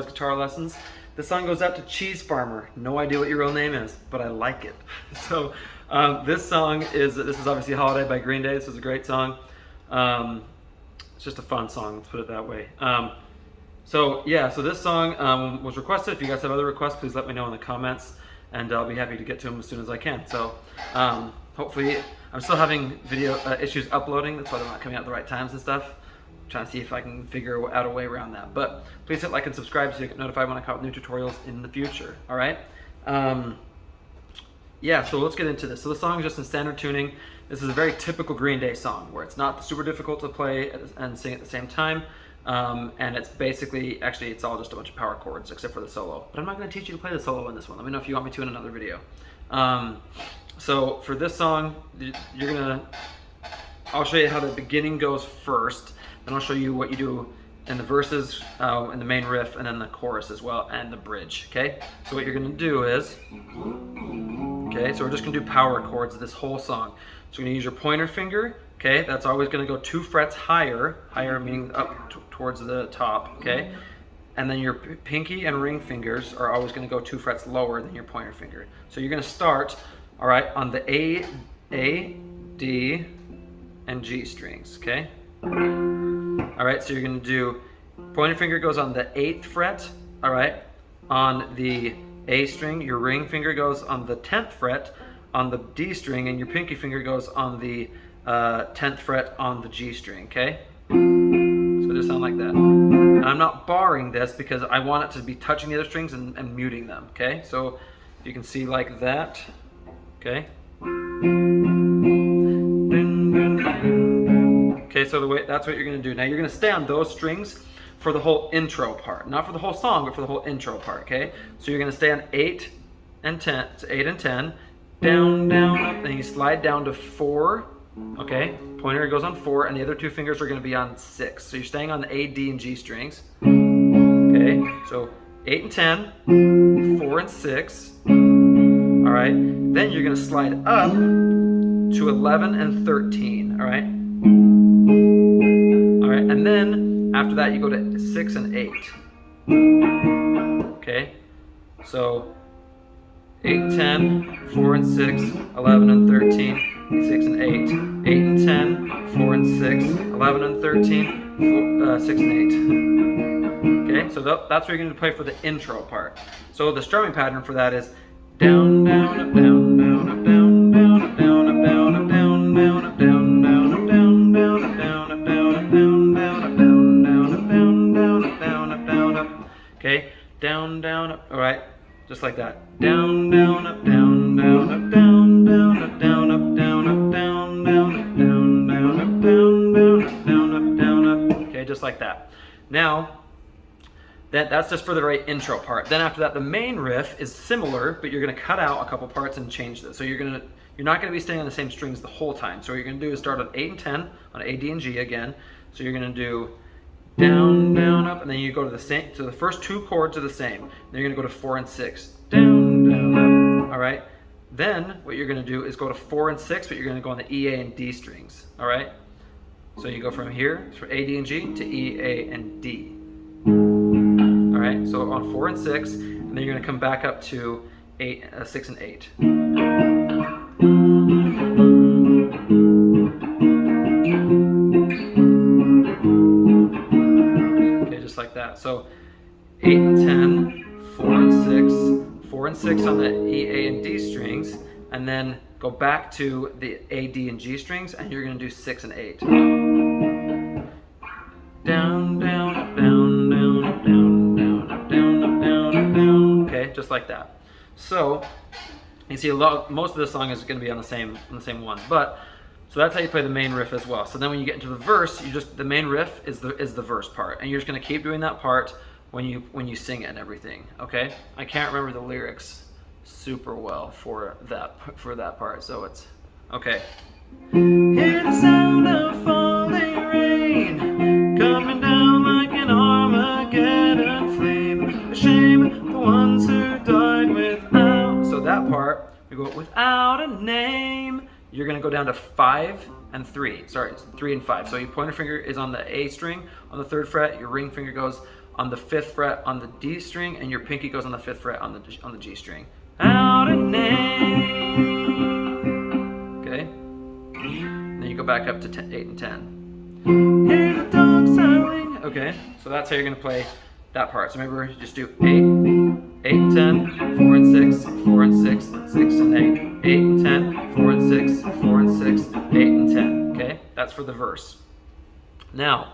Guitar Lessons. This song goes out to Cheese Farmer. No idea what your real name is, but I like it. So this is obviously Holiday by Green Day. This is a great song. It's just a fun song, let's put it that way. So this song was requested. If you guys have other requests, please let me know in the comments, and I'll be happy to get to them as soon as I can. So hopefully, I'm still having video issues uploading. That's why they're not coming out at the right times and stuff. I'm trying to see if I can figure out a way around that. But please hit like and subscribe so you get notified when I come out with new tutorials in the future. All right. So let's get into this. So the song is just in standard tuning. This is a very typical Green Day song where it's not super difficult to play and sing at the same time. And it's basically, actually, it's all just a bunch of power chords except for the solo. But I'm not going to teach you to play the solo in this one. Let me know if you want me to in another video. So for this song, I'll show you how the beginning goes first. Then I'll show you what you do in the verses, in the main riff, and then the chorus as well, and the bridge, okay? So what you're going to do is, okay, so we're just going to do power chords this whole song. So you're going to use your pointer finger, okay? That's always going to go 2 frets higher meaning up towards the top, okay? And then your pinky and ring fingers are always going to go 2 frets lower than your pointer finger. So you're going to start, all right, on the A, D, and G strings, okay? All right, so you're going to do, pointer finger goes on the 8th fret, all right, on the A string. Your ring finger goes on the 10th fret on the D string, and your pinky finger goes on the 10th fret on the G string, okay? So just sound like that. And I'm not barring this because I want it to be touching the other strings and muting them, okay? So you can see like that, okay? Okay, so that's what you're going to do. Now you're going to stay on those strings for the whole intro part. Not for the whole song, but for the whole intro part, okay? So you're going to stay on 8 and 10, so 8 and 10, down, down, up, then you slide down to 4, okay? Pointer goes on 4, and the other 2 fingers are going to be on 6. So you're staying on the A, D, and G strings, okay? So 8 and 10, 4 and 6, all right? Then you're going to slide up to 11 and 13, all right? All right, and then after that you go to 6 and 8. Okay, so 8 and 10, 4 and 6, 11 and 13, 6 and 8. 8 and 10, 4 and 6, 11 and 13, 6 and 8. Okay, so that's what you're going to play for the intro part. So the strumming pattern for that is down, down, up, down, down, up, down, down, up, down, up, down, up, down, down, up, down, down, up, down, down, up, down, up, down, up, down, down, up, down, down, up, down, down, up, down, up, down, up. Okay, down, down, up. All right, just like that. Down, down, up, down, down, up, down, down, up, down, up, down, up, down, down, up, down, down, up, down, down, up, down, up, down, up. Okay, just like that. Now, that's just for the very intro part. Then after that, the main riff is similar, but you're going to cut out a couple parts and change this. So you're not going to be staying on the same strings the whole time. So what you're going to do is start on 8 and 10 on A, D, and G again. So you're going to do down, down, up, and then you go to the same. So the first 2 chords are the same. Then you're going to go to 4 and 6, down, down, up. All right. Then what you're going to do is go to 4 and 6, but you're going to go on the E, A, and D strings. All right. So you go from here, from A, D, and G to E, A, and D. All right, so on 4 and 6, and then you're going to come back up to 6 and 8. Okay, just like that. So 8 and 10, 4 and 6, 4 and 6 on the E, A, and D strings, and then go back to the A, D, and G strings, and you're going to do 6 and 8. Down, down, up, down, down, up, down, down, up, down, up, down, up, down. Okay, just like that. So you see, most of the song is going to be on the same one. But so that's how you play the main riff as well. So then when you get into the verse, the main riff is the verse part, and you're just going to keep doing that part when you sing it and everything. Okay, I can't remember the lyrics super well for that part, so it's okay. Hear the sound of falling rain, coming down like an Armageddon flame. A shame the ones who died without. So that part, we go without a name. You're gonna go down to 5 and 3. Sorry, it's 3 and 5. So your pointer finger is on the A string on the 3rd fret. Your ring finger goes on the 5th fret on the D string, and your pinky goes on the 5th fret on the G string. Out and in. Okay. Then you go back up to 8 and 10. Hear the dogs howling. Okay. So that's how you're gonna play that part. So remember, you just do 8, 8 and 10, 4 and 6, 4 and 6, 6 and 8, 8 and 10, 4 and 6, 4 and 6, 8 and 10. Okay, that's for the verse. Now,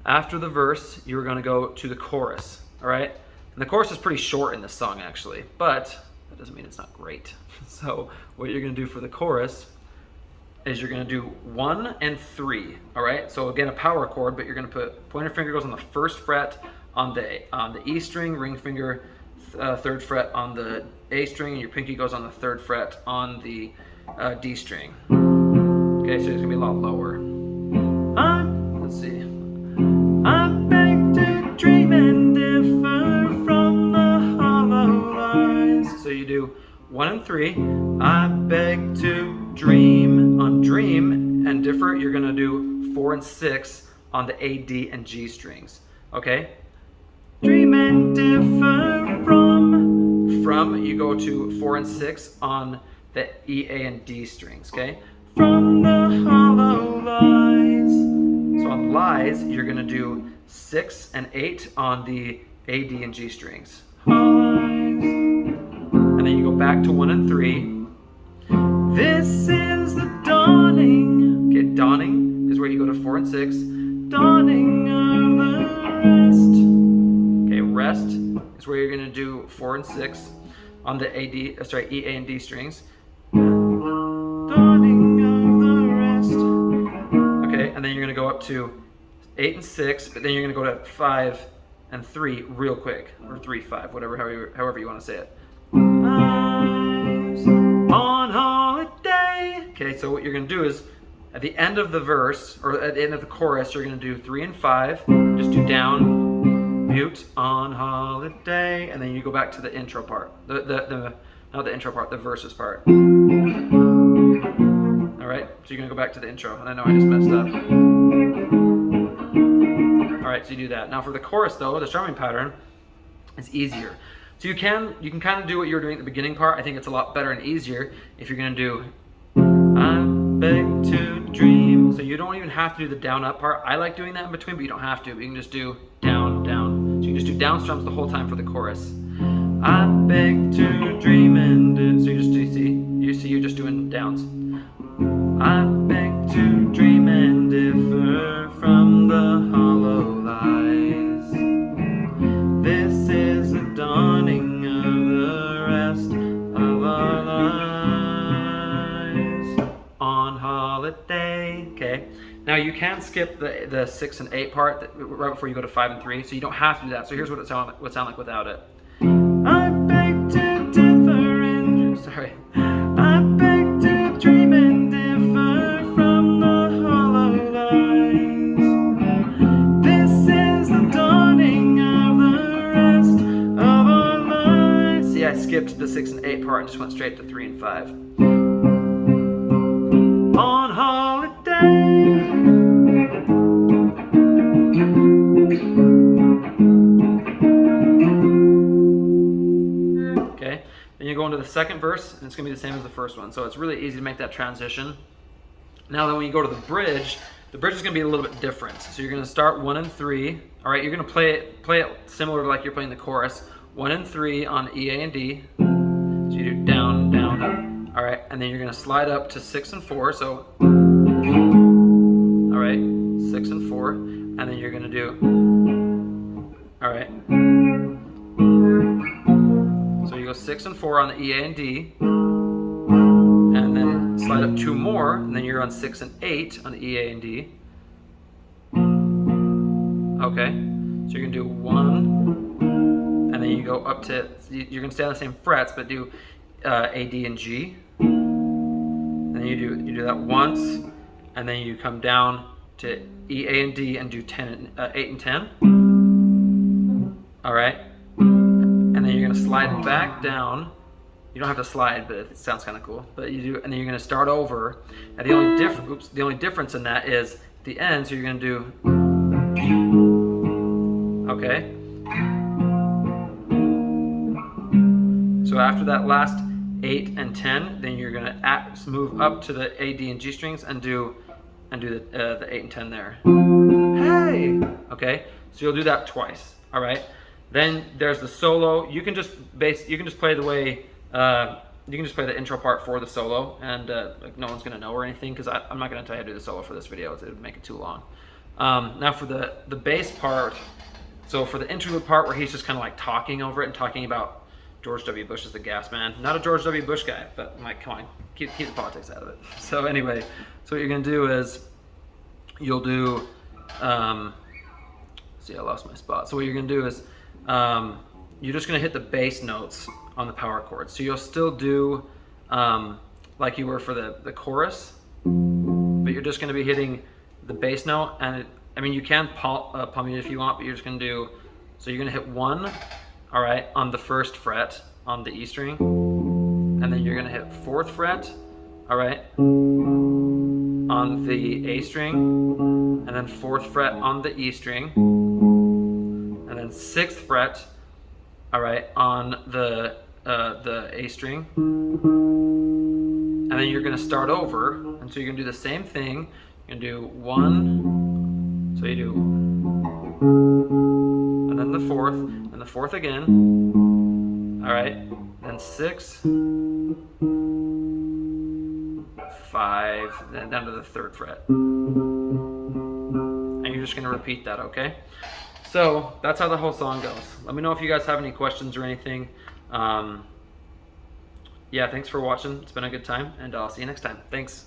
after the verse, you're going to go to the chorus. All right, and the chorus is pretty short in this song actually, but that doesn't mean it's not great. So what you're going to do for the chorus is you're going to do 1 and 3. All right, so again a power chord, but you're going to put pointer finger goes on the 1st fret on the E string, ring finger 3rd fret on the A string, and your pinky goes on the 3rd fret on the D string. Okay, so it's gonna be a lot lower. Let's see. I beg to dream and differ from the hollow lines. So you do 1 and 3. I beg to dream on dream and differ. You're gonna do 4 and 6 on the A, D, and G strings. Okay. Dream and differ from you go to 4 and 6 on the E, A, and D strings, okay? From the hollow lies. So on lies, you're gonna do 6 and 8 on the A, D, and G strings. Lies. And then you go back to 1 and 3. This is the dawning. Okay, dawning is where you go to 4 and 6. Dawning of the rest. Okay, rest is where you're gonna do 4 and 6 on the E, A, and D strings. Dawning of the rest. Okay, and then you're gonna go up to 8 and 6, but then you're gonna go to 5 and 3 real quick, or 3, 5, whatever, however you want to say it. On holiday. Okay, so what you're gonna do is at the end of the verse, or at the end of the chorus, you're gonna do 3 and 5. Just do down, mute, on holiday, and then you go back to the intro part. Not the intro part, the verses part. All right, so you're gonna go back to the intro, and I know I just messed up. All right, so you do that. Now for the chorus though, the strumming pattern is easier. So you can kind of do what you were doing at the beginning part. I think it's a lot better and easier if you're gonna do I beg to dream. So you don't even have to do the down up part. I like doing that in between, but you don't have to. But you can just do down, down. So you can just do down strums the whole time for the chorus. I beg to dream and so you just do, you're just doing downs. I beg to dream and differ from the hollow lies. This is the dawning of the rest of our lives. On holiday. Okay. Now you can skip the 6 and 8 part right before you go to 5 and 3, so you don't have to do that. So here's what it sound like without it. I beg to differ and sorry. I beg to dream and differ from the hollow lines. This is the dawning of the rest of our lives. See, I skipped the 6 and 8 part and just went straight to 3 and 5. On holiday. Then you go into the second verse, and it's going to be the same as the first one. So it's really easy to make that transition. Now then when you go to the bridge is going to be a little bit different. So you're going to start 1 and 3. All right, you're going to play it similar to like you're playing the chorus. 1 and 3 on E, A, and D. So you do down, down, up. All right, and then you're going to slide up to 6 and 4. So, all right, 6 and 4. And then you're going to do, all right. So you go 6 and 4 on the E, A, and D, and then slide up 2 more, and then you're on 6 and 8 on the E, A, and D. Okay, so you're gonna do 1, and then you go up to, you're gonna stay on the same frets, but do A, D, and G. And then you do that once, and then you come down to E, A, and D, and do 8 and 10. All right. And then you're gonna slide back down. You don't have to slide, but it sounds kind of cool. But you do, and then you're gonna start over. And the only difference in that is at the end. So you're gonna do, okay. So after that last 8 and 10, then you're gonna move up to the A, D, and G strings and do the 8 and 10 there. Hey, okay. So you'll do that twice. All right. Then there's the solo. You can just play the way. You can just play the intro part for the solo, and like no one's gonna know or anything, because I'm not gonna tell you how to do the solo for this video. It would make it too long. Now for the bass part. So for the interlude part where he's just kind of like talking over it and talking about George W. Bush as the gas man. Not a George W. Bush guy, but I'm like, come on, keep the politics out of it. So anyway, so what you're gonna do is you'll do. See, I lost my spot. So what you're gonna do is you're just gonna hit the bass notes on the power chords. So you'll still do like you were for the chorus, but you're just gonna be hitting the bass note, and I mean, you can palm it if you want, but you're just gonna do, so you're gonna hit 1, all right, on the 1st fret on the E string, and then you're gonna hit 4th fret, all right, on the A string, and then 4th fret on the E string, and then 6th fret, all right, on the A string, and then you're gonna start over, and so you're gonna do the same thing. You're gonna do 1. So you do, and then the 4th, and the 4th again, all right, then 6, 5, then down to the 3rd fret. And you're just gonna repeat that, okay? So that's how the whole song goes. Let me know if you guys have any questions or anything. Yeah, thanks for watching. It's been a good time, and I'll see you next time. Thanks.